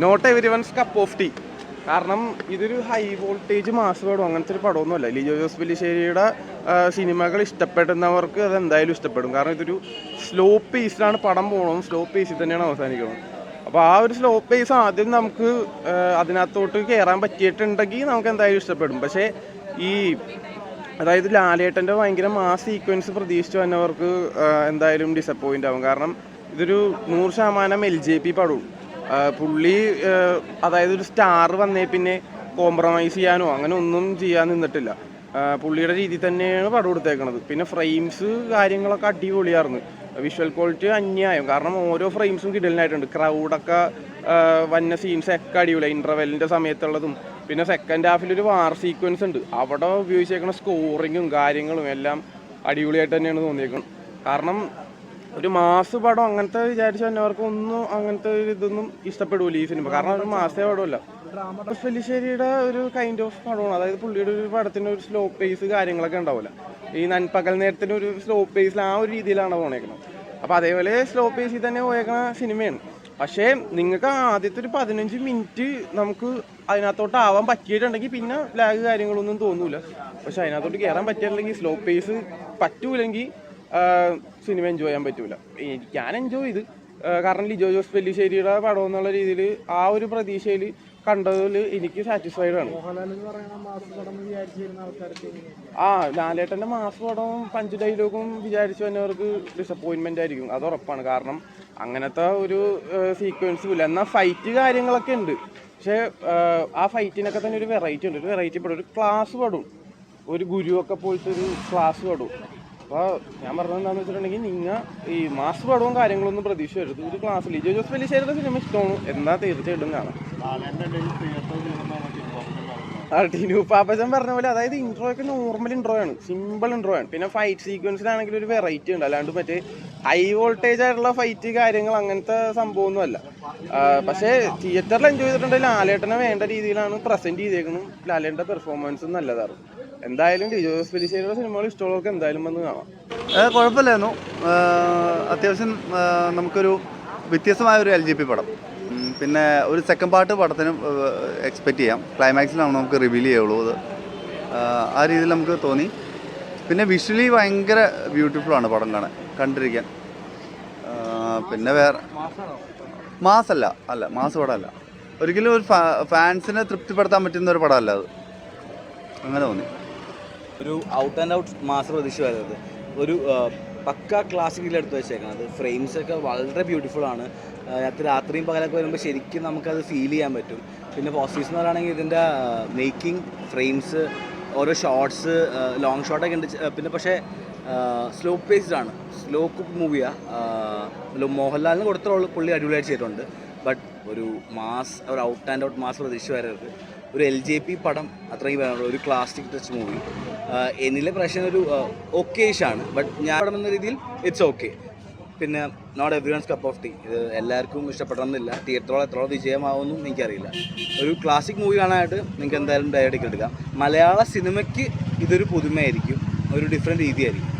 Not every one's cup of tea. കാരണം ഇതൊരു high voltage mass പടം, അങ്ങനത്തെ ഒരു പടമൊന്നുമല്ല. ലിജോ ജോസ് പെല്ലിശ്ശേരിയുടെ സിനിമകൾ ഇഷ്ടപ്പെടുന്നവർക്ക് അത് എന്തായാലും ഇഷ്ടപ്പെടും. കാരണം ഇതൊരു സ്ലോ പേസിലാണ് പടം പോകണം, സ്ലോ പേസിൽ തന്നെയാണ് അവസാനിക്കണം. അപ്പോൾ ആ ഒരു സ്ലോ പേസ് ആദ്യം നമുക്ക് അതിനകത്തോട്ട് കയറാൻ പറ്റിയിട്ടുണ്ടെങ്കിൽ നമുക്ക് എന്തായാലും ഇഷ്ടപ്പെടും. പക്ഷേ ഈ അതായത് ലാലേട്ടൻ്റെ ഭയങ്കര മാസ് സീക്വൻസ് പ്രതീക്ഷിച്ച് വന്നവർക്ക് എന്തായാലും ഡിസപ്പോയിൻ്റ് ആവും. കാരണം ഇതൊരു 100% LJP പടവും. പുള്ളി അതായത് ഒരു സ്റ്റാർ വന്നേ പിന്നെ കോംപ്രമൈസ് ചെയ്യാനോ അങ്ങനെ ഒന്നും ചെയ്യാൻ നിന്നിട്ടില്ല. പുള്ളിയുടെ രീതിയിൽ തന്നെയാണ് പടം എടുത്തേക്കണത്. പിന്നെ ഫ്രെയിംസ് കാര്യങ്ങളൊക്കെ അടിപൊളിയായിരുന്നു. വിഷ്വൽ ക്വാളിറ്റി അന്യായം. കാരണം ഓരോ ഫ്രെയിംസും കിടലിനായിട്ടുണ്ട്. ക്രൗഡൊക്കെ വന്ന സീൻസൊക്കെ അടിപൊളിയാണ്. ഇൻ്റർവെല്ലിൻ്റെ സമയത്തുള്ളതും പിന്നെ സെക്കൻഡ് ഹാഫിലൊരു വാർ സീക്വൻസ് ഉണ്ട്. അവിടെ ഉപയോഗിച്ചേക്കുന്ന സ്കോറിങ്ങും കാര്യങ്ങളും എല്ലാം അടിപൊളിയായിട്ട് തന്നെയാണ് തോന്നിയേക്കുന്നത്. കാരണം ഒരു മാസ് പടം അങ്ങനത്തെ വിചാരിച്ചു തന്നവർക്ക് ഒന്നും അങ്ങനത്തെ ഒരു ഇതൊന്നും ഇഷ്ടപ്പെടില്ല ഈ സിനിമ. കാരണം ഒരു മാസേ പടമല്ല. പെല്ലിശ്ശേരിയുടെ ഒരു കൈൻഡ് ഓഫ് പടമാണ്. അതായത് പുള്ളിയുടെ ഒരു പടത്തിന് ഒരു സ്ലോ പേസ് കാര്യങ്ങളൊക്കെ ഉണ്ടാവില്ല. ഈ നൻപകൽ നേരത്തിന് ഒരു സ്ലോ പേസിൽ ആ ഒരു രീതിയിലാണ് പോയേക്കുന്നത്. അപ്പോൾ അതേപോലെ സ്ലോ പേസിൽ തന്നെ പോയേക്കുന്ന സിനിമയാണ്. പക്ഷേ നിങ്ങൾക്ക് ആദ്യത്തെ ഒരു 15 മിനിറ്റ് നമുക്ക് അതിനകത്തോട്ട് ആവാൻ പറ്റിയിട്ടുണ്ടെങ്കിൽ പിന്നെ ലാഗ് കാര്യങ്ങളൊന്നും തോന്നൂല. പക്ഷെ അതിനകത്തോട്ട് കയറാൻ പറ്റിയില്ലെങ്കിൽ സ്ലോ പേസ് പറ്റൂലെങ്കിൽ സിനിമ എൻജോയ് ചെയ്യാൻ പറ്റൂല. ഞാൻ എൻജോയ് ചെയ്ത്, കാരണം ലിജോ ജോസ് പെല്ലിശ്ശേരിയുടെ പടം എന്നുള്ള രീതിയിൽ ആ ഒരു പ്രതീക്ഷയിൽ കണ്ടതിൽ എനിക്ക് സാറ്റിസ്ഫൈഡ് ആണ്. ലാലേട്ടൻ്റെ മാസ് പടവും പഞ്ച് ഡയലോഗും വിചാരിച്ചു വന്നവർക്ക് ഡിസപ്പോയിൻമെൻ്റ് ആയിരിക്കും, അത് ഉറപ്പാണ്. കാരണം അങ്ങനത്തെ ഒരു സീക്വൻസും ഇല്ല. എന്നാൽ ഫൈറ്റ് കാര്യങ്ങളൊക്കെ ഉണ്ട്. പക്ഷേ ആ ഫൈറ്റിനൊക്കെ തന്നെ ഒരു വെറൈറ്റി ഉണ്ട്. ഒരു വെറൈറ്റി പടം, ഒരു ക്ലാസ് പടവും, ഒരു ഗുരുവൊക്കെ പോലത്തെ ഒരു ക്ലാസ് പടവും. അപ്പോൾ ഞാൻ പറഞ്ഞത് എന്താണെന്ന് വെച്ചിട്ടുണ്ടെങ്കിൽ നിങ്ങൾ ഈ മാസ് പടവും കാര്യങ്ങളൊന്നും പ്രതീക്ഷ വരുത്. ഒരു ക്ലാസ് ലിജോ ജോസ് പെല്ലിശ്ശേരിയുടെ സിനിമ ഇഷ്ടമാണ് എന്നാൽ തീർച്ചയായിട്ടും കാണാം. ടിനു പാപ്പച്ചൻ പറഞ്ഞ പോലെ അതായത് ഇൻട്രോ ഒക്കെ നോർമൽ ഇൻട്രോ ആണ്, സിമ്പിൾ ഇൻട്രോ ആണ്. പിന്നെ ഫൈറ്റ് സീക്വൻസിലാണെങ്കിൽ ഒരു വെറൈറ്റി ഉണ്ട്. അല്ലാണ്ട് മറ്റേ ഹൈ വോൾട്ടേജ് ആയിട്ടുള്ള ഫൈറ്റ് കാര്യങ്ങൾ അങ്ങനത്തെ സംഭവമൊന്നും അല്ല. പക്ഷേ തിയേറ്ററിൽ എൻജോയ് ചെയ്തിട്ടുണ്ടെങ്കിൽ ലാലേട്ടനെ വേണ്ട രീതിയിലാണ് പ്രസൻറ്റ് ചെയ്തേക്കുന്നത്. ലാലേട്ടൻ്റെ പെർഫോമൻസും നല്ലതാണ്. എന്തായാലും ലിജോ ജോസ് പെല്ലിശ്ശേരിയുടെ സിനിമകൾ ഇഷ്ടമുള്ളവർക്ക് എന്തായാലും വന്ന് കാണാം. കുഴപ്പമില്ലായിരുന്നു. അത്യാവശ്യം നമുക്കൊരു വ്യത്യസ്തമായൊരു LJP പടം. പിന്നെ ഒരു സെക്കൻഡ് പാർട്ട് പടത്തിന് എക്സ്പെക്റ്റ് ചെയ്യാം. ക്ലൈമാക്സിലാണ് നമുക്ക് റിവീൽ ചെയ്യുള്ളൂ. അത് ആ രീതിയിൽ നമുക്ക് തോന്നി. പിന്നെ വിഷ്വലി ഭയങ്കര ബ്യൂട്ടിഫുള്ളാണ് പടം കണ്ടിരിക്കാൻ. പിന്നെ വേറെ അല്ല മാസ് പടമല്ല. ഒരിക്കലും ഒരു ഫാൻസിനെ തൃപ്തിപ്പെടുത്താൻ പറ്റുന്ന ഒരു പടമല്ല അത്. അങ്ങനെ തോന്നി. ഒരു ഔട്ട് ആൻഡ് ഔട്ട് മാസ് പ്രതീക്ഷ വരുന്നത് ഒരു പക്ക ക്ലാസിക്കിൽ എടുത്ത് വെച്ചേക്കുന്നത്. ഫ്രെയിംസൊക്കെ വളരെ ബ്യൂട്ടിഫുൾ ആണ്. രാത്രിയും പകലൊക്കെ വരുമ്പോൾ ശരിക്കും നമുക്കത് ഫീൽ ചെയ്യാൻ പറ്റും. പിന്നെ പോസിറ്റീവ്സ് എന്ന് പറയുകയാണെങ്കിൽ ഇതിൻ്റെ മേക്കിംഗ്, ഫ്രെയിംസ്, ഓരോ ഷോട്ട്സ്, ലോങ് ഷോട്ടൊക്കെ ഉണ്ട്. പിന്നെ പക്ഷേ സ്ലോ പേസ്ഡ് ആണ്, സ്ലോ കുക്ക് മൂവിയാണ്. മോഹൻലാലിന് കൊടുത്ത റോൾ പുള്ളി അടിപൊളിയായിട്ട് ചെയ്തിട്ടുണ്ട്. ബട്ട് ഒരു ഔട്ട് ആൻഡ് ഔട്ട് മാസ് പ്രതീക്ഷ വരരുത്. ഒരു LJP പടം അത്രയും വേണം. ഒരു ക്ലാസിക് ടച്ച് മൂവി. എന്നിലെ പ്രശ്നം ഒരു ഓക്കേഷാണ്. ബട്ട് ഞാൻ പടം എന്ന രീതിയിൽ ഇറ്റ്സ് ഓക്കെ. പിന്നെ not every one's cup of tea. ഇത് എല്ലാവർക്കും ഇഷ്ടപ്പെടണമെന്നില്ല. തിയേറ്ററോളം എത്രയോളം വിജയമാവുമെന്നും എനിക്കറിയില്ല. ഒരു ക്ലാസിക് മൂവി കാണാനായിട്ട് നിങ്ങൾക്ക് എന്തായാലും ഡയറക്റ്റ് എടുക്കാം. മലയാള സിനിമയ്ക്ക് ഇതൊരു പുതുമയായിരിക്കും, ഒരു ഡിഫറെൻറ്റ് രീതിയായിരിക്കും.